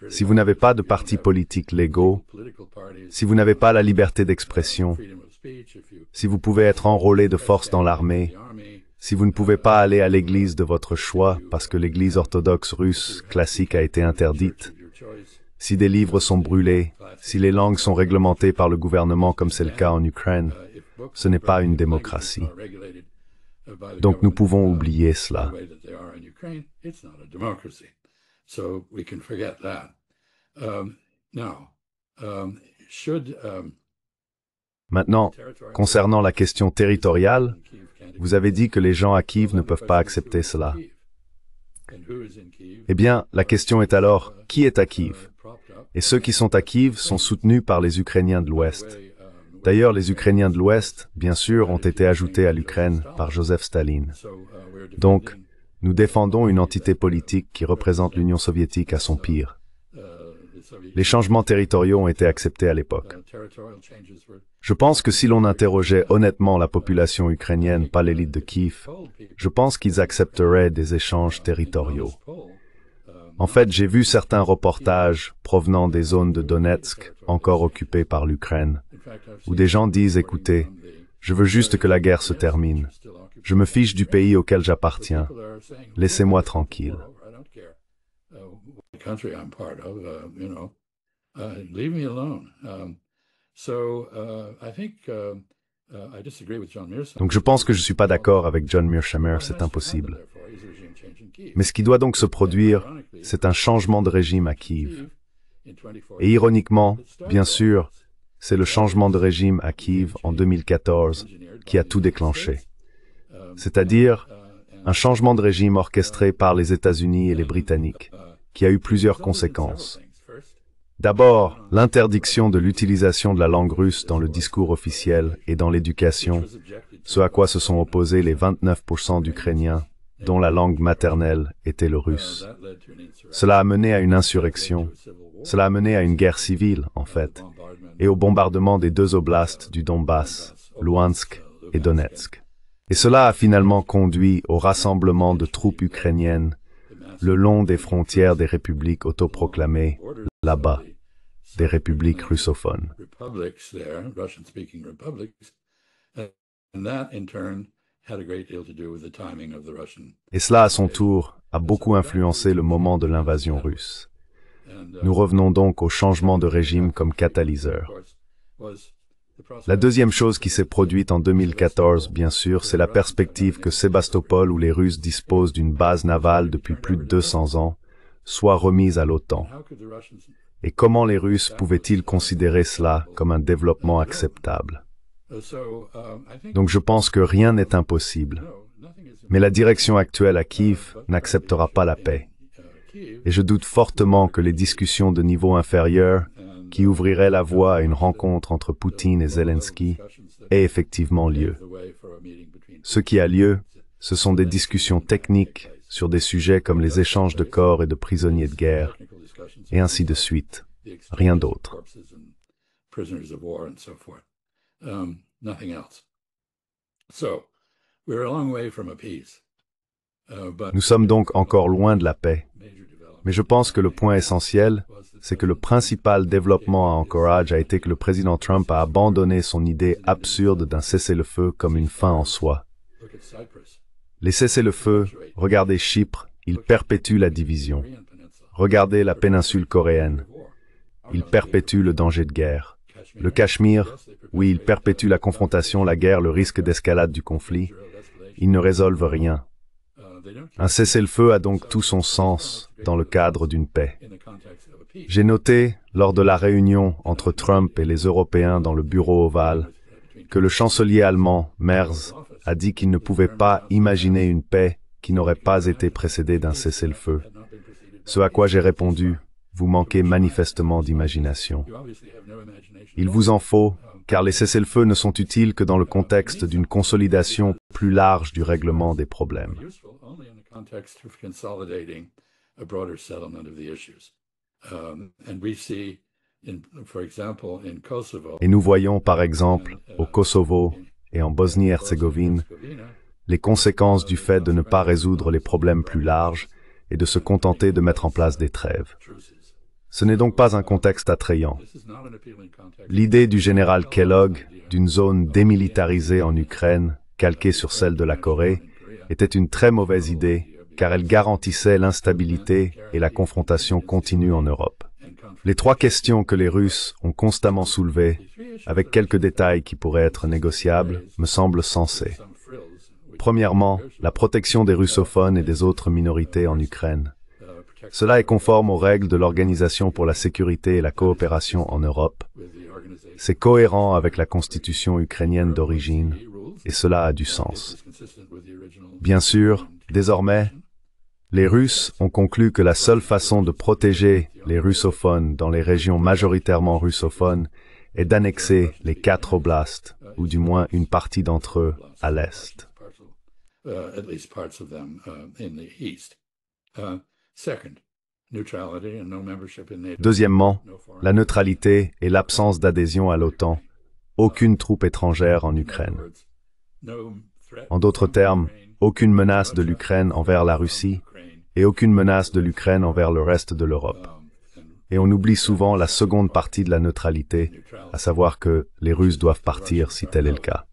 Si vous n'avez pas de partis politiques légaux, si vous n'avez pas la liberté d'expression, si vous pouvez être enrôlé de force dans l'armée, si vous ne pouvez pas aller à l'église de votre choix parce que l'église orthodoxe russe classique a été interdite, si des livres sont brûlés, si les langues sont réglementées par le gouvernement comme c'est le cas en Ukraine, ce n'est pas une démocratie. Donc nous pouvons oublier cela. Maintenant, concernant la question territoriale, vous avez dit que les gens à Kiev ne peuvent pas accepter cela. Eh bien, la question est alors, qui est à Kiev? Et ceux qui sont à Kiev sont soutenus par les Ukrainiens de l'Ouest. D'ailleurs, les Ukrainiens de l'Ouest, bien sûr, ont été ajoutés à l'Ukraine par Joseph Staline. Donc, nous défendons une entité politique qui représente l'Union soviétique à son pire. Les changements territoriaux ont été acceptés à l'époque. Je pense que si l'on interrogeait honnêtement la population ukrainienne, pas l'élite de Kiev, je pense qu'ils accepteraient des échanges territoriaux. En fait, j'ai vu certains reportages provenant des zones de Donetsk, encore occupées par l'Ukraine, où des gens disent, écoutez, je veux juste que la guerre se termine. Je me fiche du pays auquel j'appartiens. Laissez-moi tranquille. Donc je pense que je ne suis pas d'accord avec John Mearsheimer, c'est impossible. Mais ce qui doit donc se produire, c'est un changement de régime à Kiev. Et ironiquement, bien sûr, c'est le changement de régime à Kiev en 2014 qui a tout déclenché. C'est-à-dire un changement de régime orchestré par les États-Unis et les Britanniques, qui a eu plusieurs conséquences. D'abord, l'interdiction de l'utilisation de la langue russe dans le discours officiel et dans l'éducation, ce à quoi se sont opposés les 29% d'Ukrainiens dont la langue maternelle était le russe. Cela a mené à une insurrection, cela a mené à une guerre civile, en fait, et au bombardement des deux oblasts du Donbass, Louhansk et Donetsk. Et cela a finalement conduit au rassemblement de troupes ukrainiennes le long des frontières des républiques autoproclamées, là-bas, des républiques russophones. Et cela, à son tour, a beaucoup influencé le moment de l'invasion russe. Nous revenons donc au changement de régime comme catalyseur. La deuxième chose qui s'est produite en 2014, bien sûr, c'est la perspective que Sébastopol, où les Russes disposent d'une base navale depuis plus de 200 ans, soit remise à l'OTAN. Et comment les Russes pouvaient-ils considérer cela comme un développement acceptable? Donc je pense que rien n'est impossible. Mais la direction actuelle à Kiev n'acceptera pas la paix. Et je doute fortement que les discussions de niveau inférieur, qui ouvriraient la voie à une rencontre entre Poutine et Zelensky, aient effectivement lieu. Ce qui a lieu, ce sont des discussions techniques sur des sujets comme les échanges de corps et de prisonniers de guerre, et ainsi de suite. Rien d'autre. Nous sommes donc encore loin de la paix. Mais je pense que le point essentiel, c'est que le principal développement à Anchorage a été que le président Trump a abandonné son idée absurde d'un cessez-le-feu comme une fin en soi. Les cessez-le-feu, regardez Chypre, ils perpétuent la division. Regardez la péninsule coréenne, ils perpétuent le danger de guerre. Le Cachemire, oui, ils perpétuent la confrontation, la guerre, le risque d'escalade du conflit. Ils ne résolvent rien. Un cessez-le-feu a donc tout son sens dans le cadre d'une paix. J'ai noté, lors de la réunion entre Trump et les Européens dans le bureau ovale, que le chancelier allemand, Merz, a dit qu'il ne pouvait pas imaginer une paix qui n'aurait pas été précédée d'un cessez-le-feu. Ce à quoi j'ai répondu, vous manquez manifestement d'imagination. Il vous en faut, car les cessez-le-feu ne sont utiles que dans le contexte d'une consolidation plus large du règlement des problèmes. Et nous voyons par exemple au Kosovo et en Bosnie-Herzégovine les conséquences du fait de ne pas résoudre les problèmes plus larges et de se contenter de mettre en place des trêves. Ce n'est donc pas un contexte attrayant. L'idée du général Kellogg d'une zone démilitarisée en Ukraine, calquée sur celle de la Corée, était une très mauvaise idée car elle garantissait l'instabilité et la confrontation continue en Europe. Les trois questions que les Russes ont constamment soulevées, avec quelques détails qui pourraient être négociables, me semblent sensées. Premièrement, la protection des russophones et des autres minorités en Ukraine. Cela est conforme aux règles de l'Organisation pour la sécurité et la coopération en Europe. C'est cohérent avec la constitution ukrainienne d'origine, et cela a du sens. Bien sûr, désormais, les Russes ont conclu que la seule façon de protéger les russophones dans les régions majoritairement russophones est d'annexer les 4 oblasts, ou du moins une partie d'entre eux, à l'Est. Deuxièmement, la neutralité et l'absence d'adhésion à l'OTAN. Aucune troupe étrangère en Ukraine. En d'autres termes, aucune menace de l'Ukraine envers la Russie et aucune menace de l'Ukraine envers le reste de l'Europe. Et on oublie souvent la seconde partie de la neutralité, à savoir que les Russes doivent partir si tel est le cas.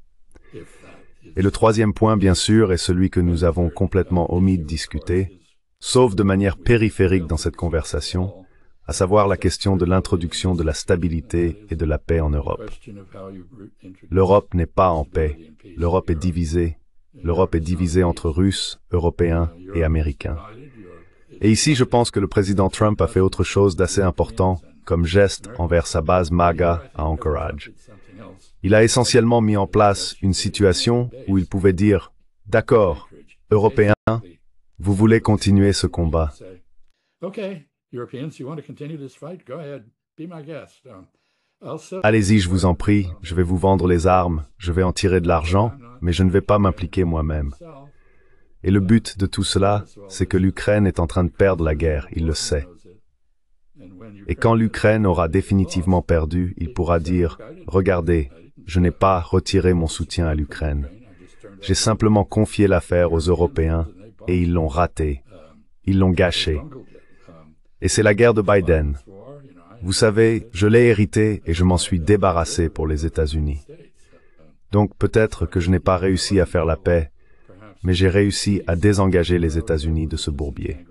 Et le troisième point, bien sûr, est celui que nous avons complètement omis de discuter, sauf de manière périphérique dans cette conversation, à savoir la question de l'introduction de la stabilité et de la paix en Europe. L'Europe n'est pas en paix, l'Europe est divisée. L'Europe est divisée entre Russes, Européens et Américains. Et ici, je pense que le président Trump a fait autre chose d'assez important comme geste envers sa base MAGA à Anchorage. Il a essentiellement mis en place une situation où il pouvait dire « D'accord, Européens, vous voulez continuer ce combat. Allez-y, je vous en prie, je vais vous vendre les armes, je vais en tirer de l'argent, mais je ne vais pas m'impliquer moi-même. » Et le but de tout cela, c'est que l'Ukraine est en train de perdre la guerre, il le sait. Et quand l'Ukraine aura définitivement perdu, il pourra dire « Regardez, je n'ai pas retiré mon soutien à l'Ukraine. J'ai simplement confié l'affaire aux Européens et ils l'ont raté. Ils l'ont gâché. Et c'est la guerre de Biden. Vous savez, je l'ai héritée et je m'en suis débarrassé pour les États-Unis. Donc peut-être que je n'ai pas réussi à faire la paix, mais j'ai réussi à désengager les États-Unis de ce bourbier.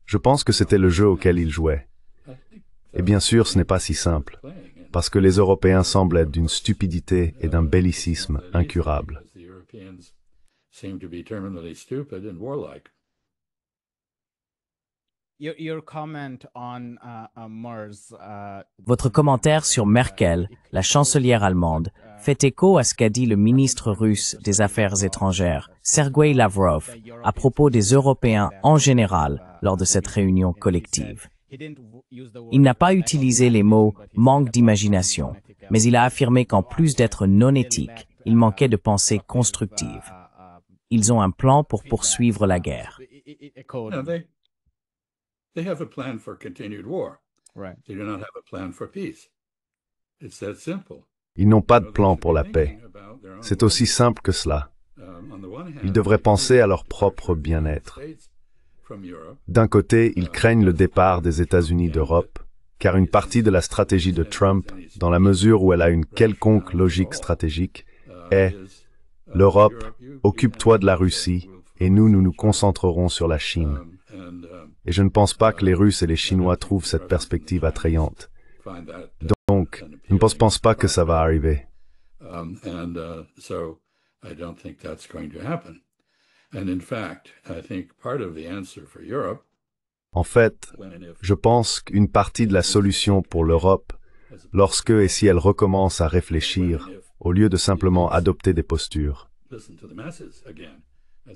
Je pense que c'était le jeu auquel ils jouaient. Et bien sûr, ce n'est pas si simple, parce que les Européens semblent être d'une stupidité et d'un bellicisme incurables. Votre commentaire sur Merkel, la chancelière allemande, fait écho à ce qu'a dit le ministre russe des Affaires étrangères, Sergueï Lavrov, à propos des Européens en général lors de cette réunion collective. Il n'a pas utilisé les mots « manque d'imagination », mais il a affirmé qu'en plus d'être non éthique, il manquait de pensée constructive. Ils ont un plan pour poursuivre la guerre. They have a plan for continued war. Right. They do not have a plan for peace. It's that simple. Ils n'ont pas de plan pour la paix. C'est aussi simple que cela. Ils devraient penser à leur propre bien-être. D'un côté, ils craignent le départ des États-Unis d'Europe, car une partie de la stratégie de Trump, dans la mesure où elle a une quelconque logique stratégique, est « L'Europe, occupe-toi de la Russie, et nous nous concentrerons sur la Chine ». Et je ne pense pas que les Russes et les Chinois trouvent cette perspective attrayante. Donc, je ne pense pas que ça va arriver. En fait, je pense qu'une partie de la solution pour l'Europe, lorsque et si elle recommence à réfléchir, au lieu de simplement adopter des postures,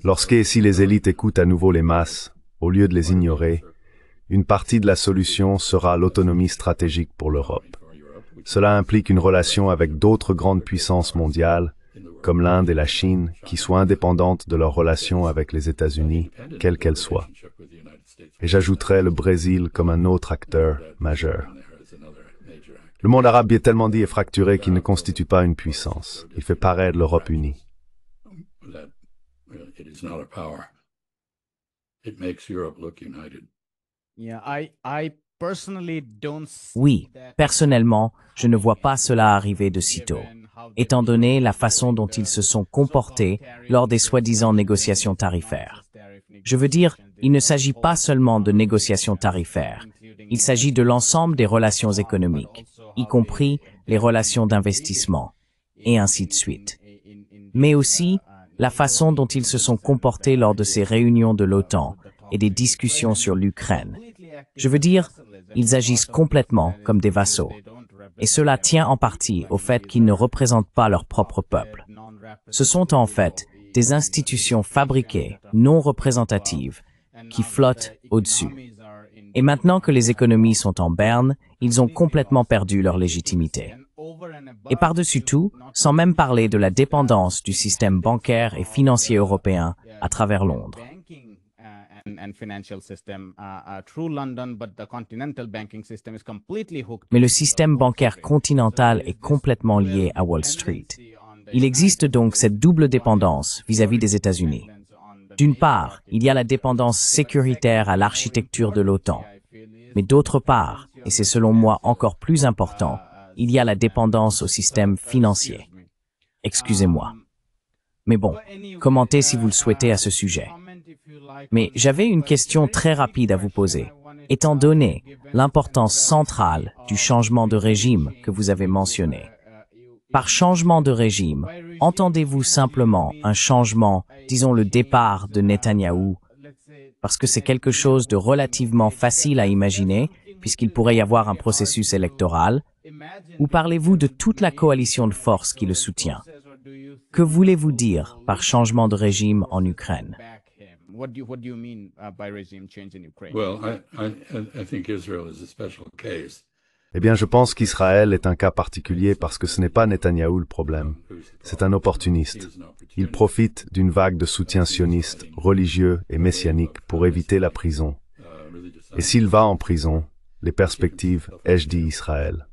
lorsque et si les élites écoutent à nouveau les masses, au lieu de les ignorer, une partie de la solution sera l'autonomie stratégique pour l'Europe. Cela implique une relation avec d'autres grandes puissances mondiales, comme l'Inde et la Chine, qui soient indépendantes de leur relation avec les États-Unis, quelle qu'elle soit. Et j'ajouterais le Brésil comme un autre acteur majeur. Le monde arabe est tellement dit et fracturé qu'il ne constitue pas une puissance. Il fait paraître l'Europe unie. Oui, personnellement, je ne vois pas cela arriver de sitôt, étant donné la façon dont ils se sont comportés lors des soi-disant négociations tarifaires. Je veux dire, il ne s'agit pas seulement de négociations tarifaires, il s'agit de l'ensemble des relations économiques, y compris les relations d'investissement, et ainsi de suite. Mais aussi, la façon dont ils se sont comportés lors de ces réunions de l'OTAN et des discussions sur l'Ukraine. Je veux dire, ils agissent complètement comme des vassaux. Et cela tient en partie au fait qu'ils ne représentent pas leur propre peuple. Ce sont en fait des institutions fabriquées, non représentatives, qui flottent au-dessus. Et maintenant que les économies sont en berne, ils ont complètement perdu leur légitimité. Et par-dessus tout, sans même parler de la dépendance du système bancaire et financier européen à travers Londres. Mais le système bancaire continental est complètement lié à Wall Street. Il existe donc cette double dépendance vis-à-vis des États-Unis. D'une part, il y a la dépendance sécuritaire à l'architecture de l'OTAN. Mais d'autre part, et c'est selon moi encore plus important, il y a la dépendance au système financier. Excusez-moi. Mais bon, commentez si vous le souhaitez à ce sujet. Mais j'avais une question très rapide à vous poser. Étant donné l'importance centrale du changement de régime que vous avez mentionné, par changement de régime, entendez-vous simplement un changement, disons le départ de Netanyahou, parce que c'est quelque chose de relativement facile à imaginer, puisqu'il pourrait y avoir un processus électoral, ou parlez-vous de toute la coalition de forces qui le soutient? Que voulez-vous dire par changement de régime en Ukraine? Eh bien, je pense qu'Israël est un cas particulier parce que ce n'est pas Netanyahou le problème. C'est un opportuniste. Il profite d'une vague de soutien sioniste, religieux et messianique pour éviter la prison. Et s'il va en prison, les perspectives, ai-je dit Israël.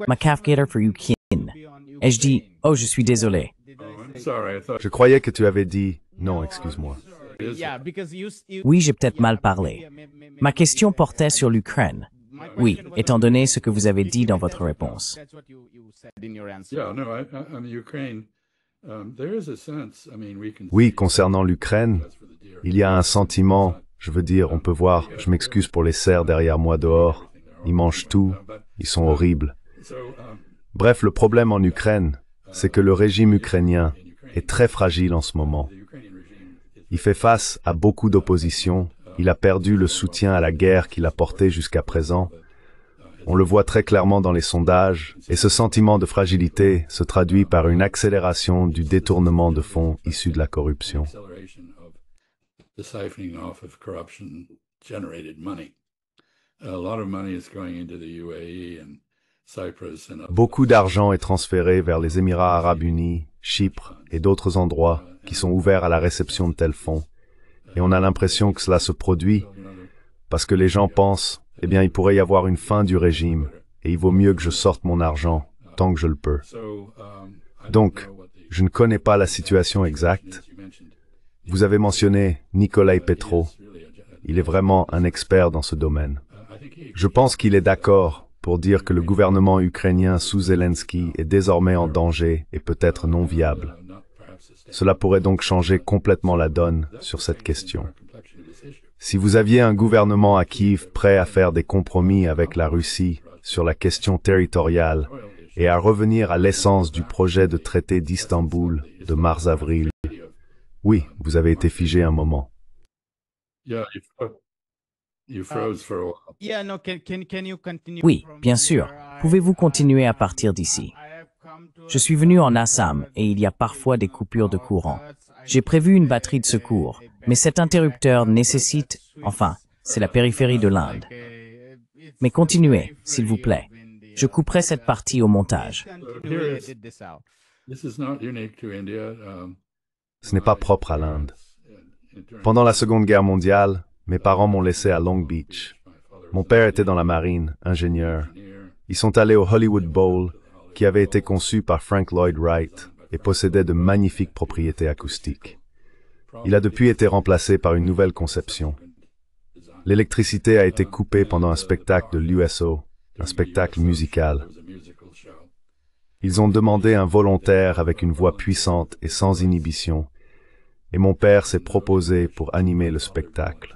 Makafgator for Ukraine. Ai-je dit, oh, je suis désolé. Je croyais que tu avais dit, non, excuse-moi. Oui, j'ai peut-être mal parlé. Ma question portait sur l'Ukraine. Oui, étant donné ce que vous avez dit dans votre réponse. Oui, concernant l'Ukraine, il y a un sentiment, je veux dire, on peut voir, je m'excuse pour les cerfs derrière moi dehors, ils mangent tout, ils sont horribles. Bref, le problème en Ukraine, c'est que le régime ukrainien est très fragile en ce moment. Il fait face à beaucoup d'opposition. Il a perdu le soutien à la guerre qu'il a porté jusqu'à présent. On le voit très clairement dans les sondages, et ce sentiment de fragilité se traduit par une accélération du détournement de fonds issus de la corruption. Beaucoup d'argent est transféré vers les Émirats arabes unis, Chypre et d'autres endroits qui sont ouverts à la réception de tels fonds. Et on a l'impression que cela se produit parce que les gens pensent, eh bien, il pourrait y avoir une fin du régime et il vaut mieux que je sorte mon argent tant que je le peux. Donc, je ne connais pas la situation exacte. Vous avez mentionné Nikolai Petro. Il est vraiment un expert dans ce domaine. Je pense qu'il est d'accord pour dire que le gouvernement ukrainien sous Zelensky est désormais en danger et peut-être non viable. Cela pourrait donc changer complètement la donne sur cette question. Si vous aviez un gouvernement à Kiev prêt à faire des compromis avec la Russie sur la question territoriale et à revenir à l'essence du projet de traité d'Istanbul de mars-avril, oui, vous avez été figé un moment. Oui, bien sûr. Pouvez-vous continuer à partir d'ici? Je suis venu en Assam et il y a parfois des coupures de courant. J'ai prévu une batterie de secours, mais cet interrupteur nécessite, enfin, c'est la périphérie de l'Inde. Mais continuez, s'il vous plaît. Je couperai cette partie au montage. Ce n'est pas propre à l'Inde. Pendant la Seconde Guerre mondiale, mes parents m'ont laissé à Long Beach. Mon père était dans la marine, ingénieur. Ils sont allés au Hollywood Bowl, qui avait été conçu par Frank Lloyd Wright et possédait de magnifiques propriétés acoustiques. Il a depuis été remplacé par une nouvelle conception. L'électricité a été coupée pendant un spectacle de l'USO, un spectacle musical. Ils ont demandé un volontaire avec une voix puissante et sans inhibition, et mon père s'est proposé pour animer le spectacle.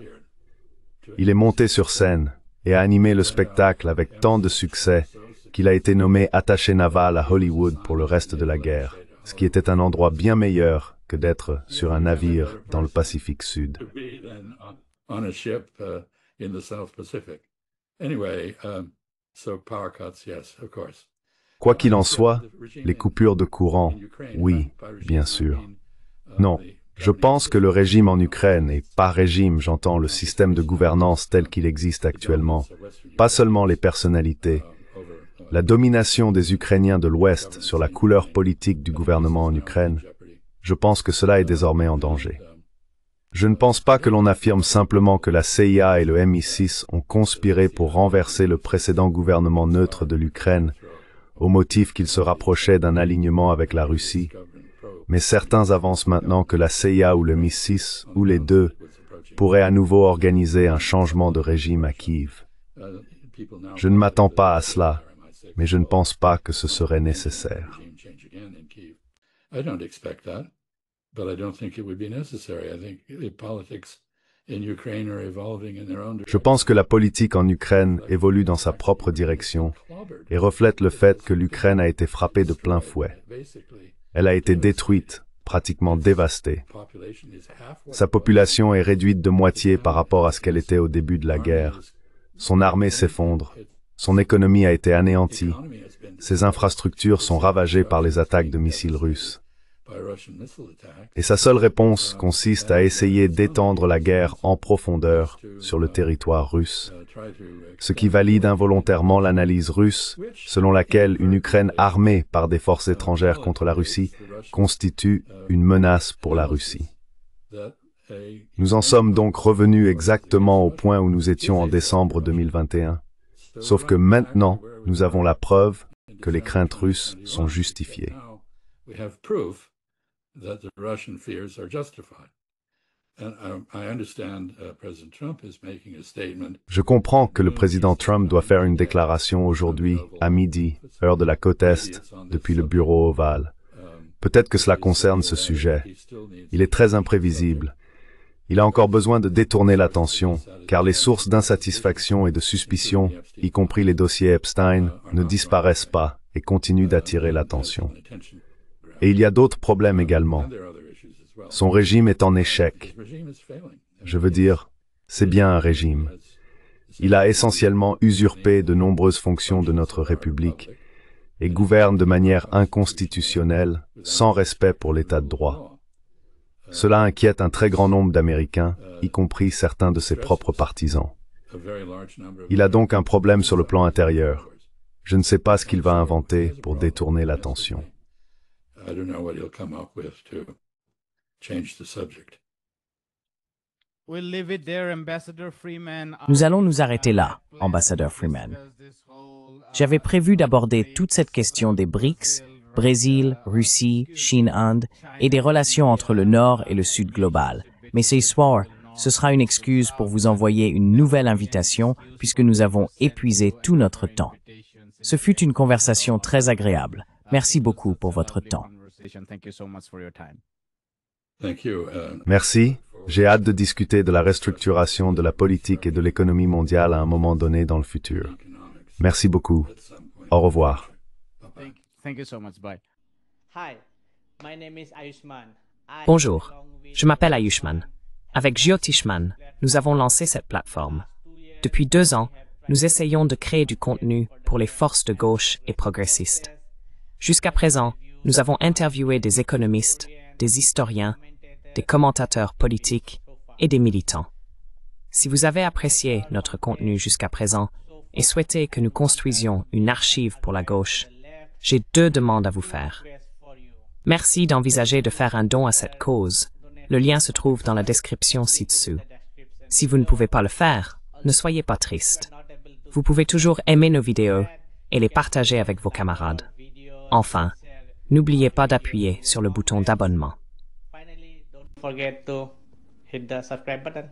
Il est monté sur scène et a animé le spectacle avec tant de succès qu'il a été nommé attaché naval à Hollywood pour le reste de la guerre, ce qui était un endroit bien meilleur que d'être sur un navire dans le Pacifique Sud. Quoi qu'il en soit, les coupures de courant, oui, bien sûr. Non, je pense que le régime en Ukraine, et par régime j'entends le système de gouvernance tel qu'il existe actuellement, pas seulement les personnalités, la domination des Ukrainiens de l'Ouest sur la couleur politique du gouvernement en Ukraine, je pense que cela est désormais en danger. Je ne pense pas que l'on affirme simplement que la CIA et le MI6 ont conspiré pour renverser le précédent gouvernement neutre de l'Ukraine, au motif qu'il se rapprochait d'un alignement avec la Russie, mais certains avancent maintenant que la CIA ou le MI6, ou les deux, pourraient à nouveau organiser un changement de régime à Kiev. Je ne m'attends pas à cela, mais je ne pense pas que ce serait nécessaire. Je pense que la politique en Ukraine évolue dans sa propre direction et reflète le fait que l'Ukraine a été frappée de plein fouet. Elle a été détruite, pratiquement dévastée. Sa population est réduite de moitié par rapport à ce qu'elle était au début de la guerre. Son armée s'effondre. Son économie a été anéantie. Ses infrastructures sont ravagées par les attaques de missiles russes. Et sa seule réponse consiste à essayer d'étendre la guerre en profondeur sur le territoire russe, ce qui valide involontairement l'analyse russe selon laquelle une Ukraine armée par des forces étrangères contre la Russie constitue une menace pour la Russie. Nous en sommes donc revenus exactement au point où nous étions en décembre 2021, sauf que maintenant, nous avons la preuve que les craintes russes sont justifiées. Je comprends que le président Trump doit faire une déclaration aujourd'hui, à midi, heure de la côte Est, depuis le bureau ovale. Peut-être que cela concerne ce sujet. Il est très imprévisible. Il a encore besoin de détourner l'attention, car les sources d'insatisfaction et de suspicion, y compris les dossiers Epstein, ne disparaissent pas et continuent d'attirer l'attention. Et il y a d'autres problèmes également. Son régime est en échec. His regime is failing. Je veux dire, c'est bien un régime. Il a essentiellement usurpé de nombreuses fonctions de notre République et gouverne de manière inconstitutionnelle, sans respect pour l'état de droit. Cela inquiète un très grand nombre d'Américains, y compris certains de ses propres partisans. Il a donc un problème sur le plan intérieur. Je ne sais pas ce qu'il va inventer pour détourner l'attention. I don't know what he'll come up with to change the subject. Nous allons nous arrêter là, ambassadeur Freeman. J'avais prévu d'aborder toute cette question des BRICS, Brésil, Russie, Chine, Inde, et des relations entre le Nord et le Sud global. Mais ce soir, ce sera une excuse pour vous envoyer une nouvelle invitation puisque nous avons épuisé tout notre temps. Ce fut une conversation très agréable. Merci beaucoup pour votre temps. Thank you. Merci. J'ai hâte de discuter de la restructuration de la politique et de l'économie mondiale à un moment donné dans le futur. Merci beaucoup. Au revoir. Bonjour, je m'appelle Ayushman. Avec Jyotishman, nous avons lancé cette plateforme. Depuis 2 ans, nous essayons de créer du contenu pour les forces de gauche et progressistes. Jusqu'à présent, nous avons interviewé des économistes, des historiens, des commentateurs politiques et des militants. Si vous avez apprécié notre contenu jusqu'à présent et souhaitez que nous construisions une archive pour la gauche, j'ai 2 demandes à vous faire. Merci d'envisager de faire un don à cette cause. Le lien se trouve dans la description ci-dessous. Si vous ne pouvez pas le faire, ne soyez pas triste. Vous pouvez toujours aimer nos vidéos et les partager avec vos camarades. Enfin, n'oubliez pas d'appuyer sur le bouton d'abonnement. Forget to hit the subscribe button.